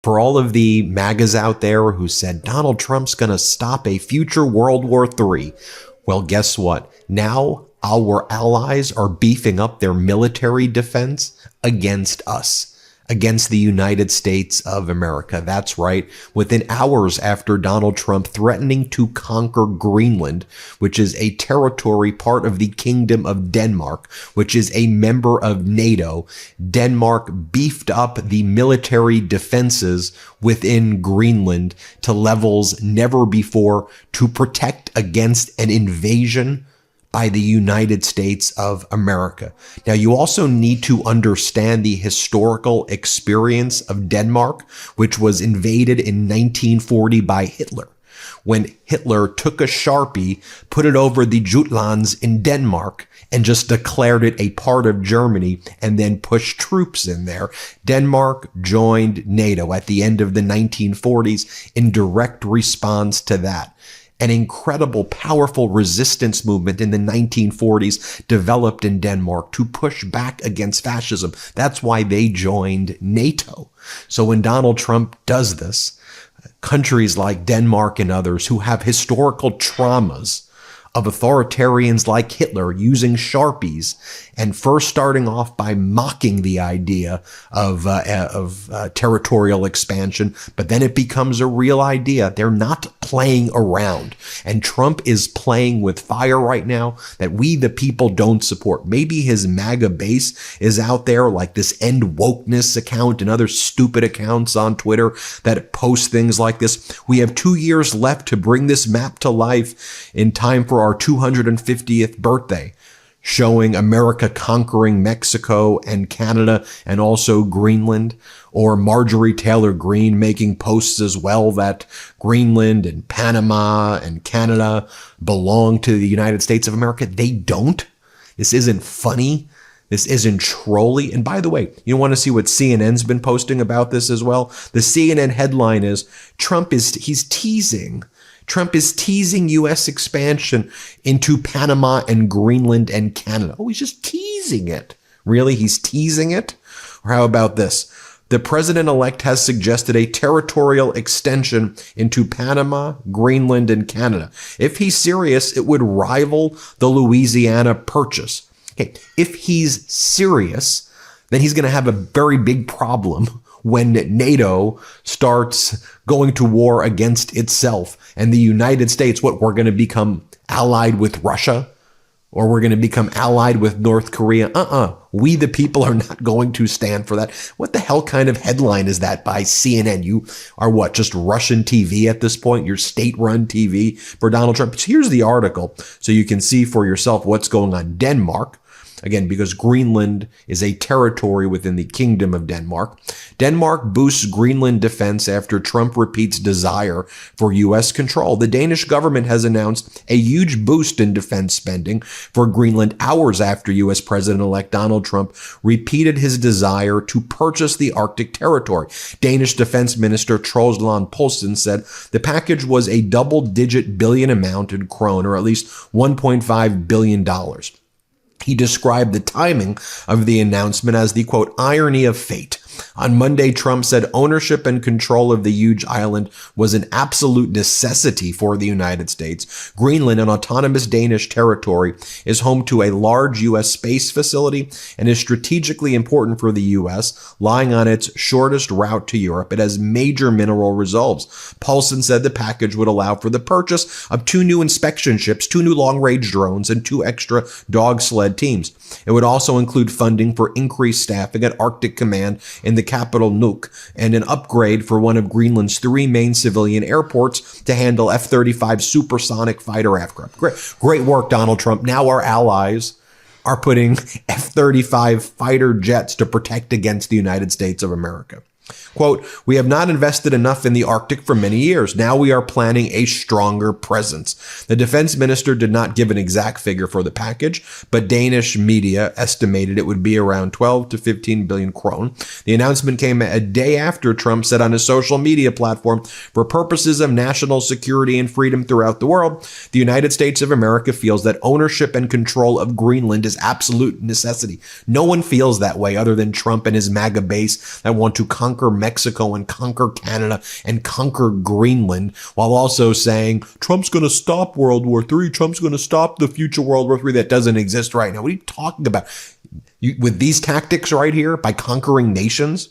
For all of the MAGAs out there who said Donald Trump's going to stop a future World War III, well, guess what? Now our allies are beefing up their military defense against us, against the United States of America. That's right. Within hours after Donald Trump threatening to conquer Greenland, which is a territory part of the Kingdom of Denmark, which is a member of NATO, Denmark beefed up the military defenses within Greenland to levels never before to protect against an invasion by the United States of America. Now, you also need to understand the historical experience of Denmark, which was invaded in 1940 by Hitler. When Hitler took a Sharpie, put it over the Jutlands in Denmark, and just declared it a part of Germany and then pushed troops in there, Denmark joined NATO at the end of the 1940s in direct response to that. An incredible, powerful resistance movement in the 1940s developed in Denmark to push back against fascism. That's why they joined NATO. So when Donald Trump does this, countries like Denmark and others who have historical traumas of authoritarians like Hitler using Sharpies and first starting off by mocking the idea of territorial expansion, but then it becomes a real idea. They're not playing around. And Trump is playing with fire right now that we, the people, don't support. Maybe his MAGA base is out there, like this End Wokeness account and other stupid accounts on Twitter that post things like this. We have 2 years left to bring this map to life in time for our 250th birthday, showing America conquering Mexico and Canada and also Greenland, or Marjorie Taylor Greene making posts as well that Greenland and Panama and Canada belong to the United States of America. They don't. This isn't funny. This isn't trolly. And by the way, you want to see what CNN's been posting about this as well? The CNN headline is he's teasing. Trump is teasing U.S. expansion into Panama and Greenland and Canada. Oh, he's just teasing it. Really? He's teasing it? Or how about this? The president-elect has suggested a territorial extension into Panama, Greenland, and Canada. If he's serious, it would rival the Louisiana Purchase. Okay, if he's serious, then he's going to have a very big problem when NATO starts going to war against itself and the United States, we're going to become allied with Russia, or we're going to become allied with North Korea. We, the people, are not going to stand for that. What the hell kind of headline is that by CNN? You are what, just Russian TV at this point? You're state-run TV for Donald Trump. So here's the article so you can see for yourself what's going on. Denmark, again, because Greenland is a territory within the Kingdom of Denmark. Denmark boosts Greenland defense after Trump repeats desire for U.S. control. The Danish government has announced a huge boost in defense spending for Greenland hours after U.S. President-elect Donald Trump repeated his desire to purchase the Arctic territory. Danish Defense Minister Troels Lund Poulsen said the package was a double-digit billion amount in kroner, or at least $1.5 billion. He described the timing of the announcement as the, quote, irony of fate. On Monday, Trump said ownership and control of the huge island was an absolute necessity for the United States. Greenland, an autonomous Danish territory, is home to a large U.S. space facility and is strategically important for the U.S., lying on its shortest route to Europe. It has major mineral reserves. Paulson said the package would allow for the purchase of 2 new inspection ships, 2 new long-range drones, and 2 extra dog sled teams. It would also include funding for increased staffing at Arctic Command in the capital Nuuk, and an upgrade for one of Greenland's 3 main civilian airports to handle F-35 supersonic fighter aircraft. Great work, Donald Trump. Now our allies are putting F-35 fighter jets to protect against the United States of America. Quote, we have not invested enough in the Arctic for many years. Now we are planning a stronger presence. The defense minister did not give an exact figure for the package, but Danish media estimated it would be around 12 to 15 billion krone. The announcement came a day after Trump said on his social media platform, for purposes of national security and freedom throughout the world, the United States of America feels that ownership and control of Greenland is absolute necessity. No one feels that way other than Trump and his MAGA base that want to conquer conquer Mexico and conquer Canada and conquer Greenland, while also saying Trump's going to stop World War III. Trump's going to stop the future World War III that doesn't exist right now. What are you talking about? With these tactics right here, by conquering nations?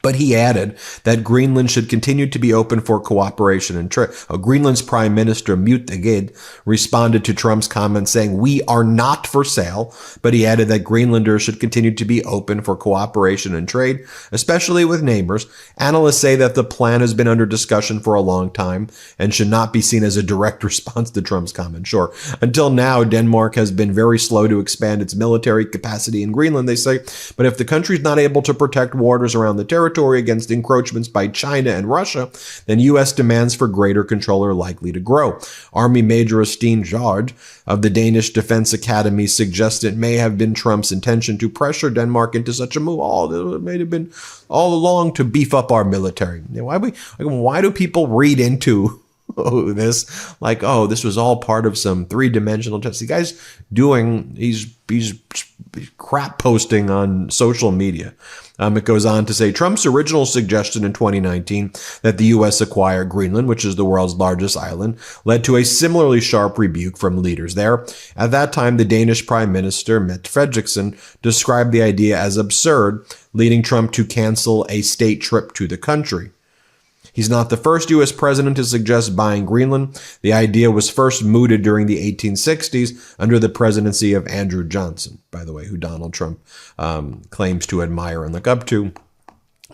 But he added that Greenland should continue to be open for cooperation and trade. Greenland's Prime Minister, Mute Egede, responded to Trump's comments saying, "We are not for sale," but he added that Greenlanders should continue to be open for cooperation and trade, especially with neighbors. Analysts say that the plan has been under discussion for a long time and should not be seen as a direct response to Trump's comment. Sure. Until now, Denmark has been very slow to expand its military capacity in Greenland, they say. But if the country is not able to protect waters around the territory against encroachments by China and Russia, then U.S. demands for greater control are likely to grow. Army Major Esteen George of the Danish Defense Academy suggests it may have been Trump's intention to pressure Denmark into such a move. It may have been all along to beef up our military. Why do people read into this like, oh, this was all part of some three-dimensional test? The guy's doing, he's crap posting on social media. It goes on to say Trump's original suggestion in 2019 that the U.S. acquire Greenland, which is the world's largest island, led to a similarly sharp rebuke from leaders there. At that time, the Danish Prime Minister, Mette Frederiksen, described the idea as absurd, leading Trump to cancel a state trip to the country. He's not the first U.S. president to suggest buying Greenland. The idea was first mooted during the 1860s under the presidency of Andrew Johnson, by the way, who Donald Trump claims to admire and look up to.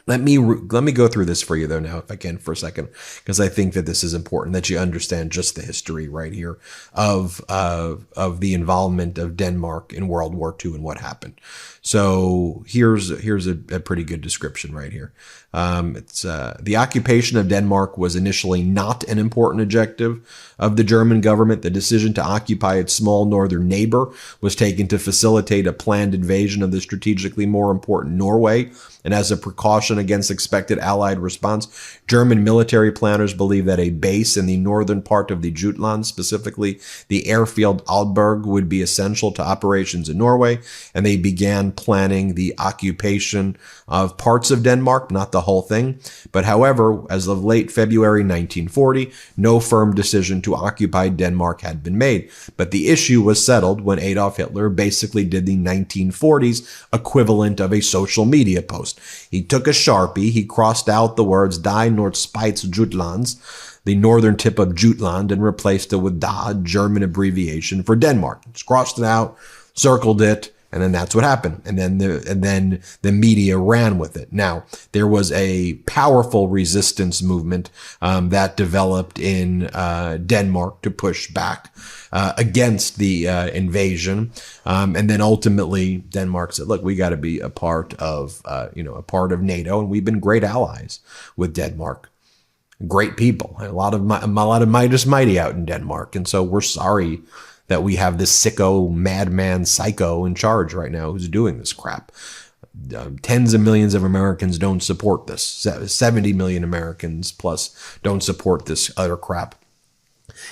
Let me go through this for you, though, now, if I can, for a second, because I think that this is important, that you understand just the history right here of the involvement of Denmark in World War II and what happened. So here's a pretty good description right here. It's the occupation of Denmark was initially not an important objective of the German government. The decision to occupy its small northern neighbor was taken to facilitate a planned invasion of the strategically more important Norway. And as a precaution against expected Allied response, German military planners believed that a base in the northern part of the Jutland, specifically the airfield Aalborg, would be essential to operations in Norway, and they began planning the occupation of parts of Denmark, not the whole thing. But however, as of late February 1940, no firm decision to occupy Denmark had been made. But the issue was settled when Adolf Hitler basically did the 1940s equivalent of a social media post. He took a Sharpie, he crossed out the words Die Nordspitz Jutlands, the northern tip of Jutland, and replaced it with Da, German abbreviation for Denmark. Just crossed it out, circled it, and then that's what happened. And then the media ran with it. Now, there was a powerful resistance movement that developed in Denmark to push back against the invasion. And then ultimately Denmark said, look, we got to be a part of NATO. And we've been great allies with Denmark. Great people. A lot of Midas Mighty out in Denmark. And so we're sorry that we have this sicko, madman, psycho in charge right now who's doing this crap. Tens of millions of Americans don't support this. 70 million Americans plus don't support this utter crap.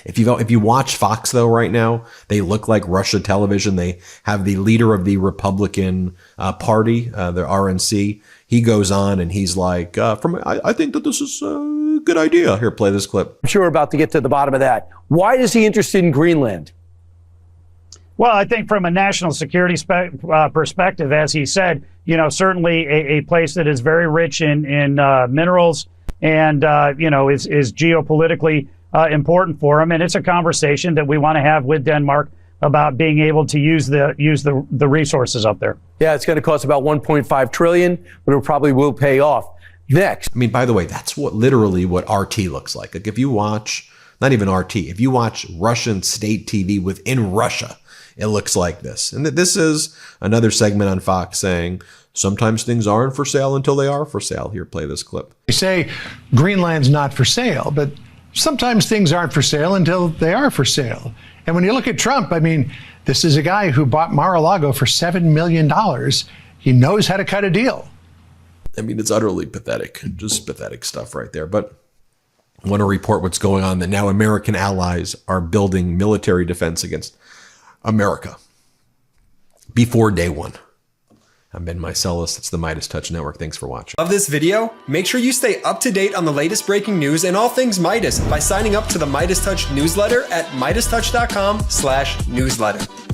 If you watch Fox, though, right now, they look like Russia television. They have the leader of the Republican Party, the RNC. He goes on and he's like, I think that this is a good idea. Here, play this clip. I'm sure we're about to get to the bottom of that. Why is he interested in Greenland? Well, I think from a national security perspective, as he said, certainly a place that is very rich in minerals and, is geopolitically important for him. And it's a conversation that we want to have with Denmark about being able to use the resources up there. Yeah, it's going to cost about $1.5 trillion, but it probably will pay off. Next. I mean, by the way, that's literally what RT looks like. Like if you watch, not even RT, if you watch Russian state TV within Russia, it looks like this. And this is another segment on Fox saying, sometimes things aren't for sale until they are for sale. Here, play this clip. They say Greenland's not for sale, but sometimes things aren't for sale until they are for sale. And when you look at Trump, I mean, this is a guy who bought Mar-a-Lago for $7 million. He knows how to cut a deal. I mean, it's utterly pathetic, just pathetic stuff right there. But I want to report what's going on, that now American allies are building military defense against America before day one. I'm Ben Mycelis. It's the Midas Touch Network. Thanks for watching. Love this video? Make sure you stay up to date on the latest breaking news and all things Midas by signing up to the Midas Touch newsletter at MidasTouch.com/newsletter.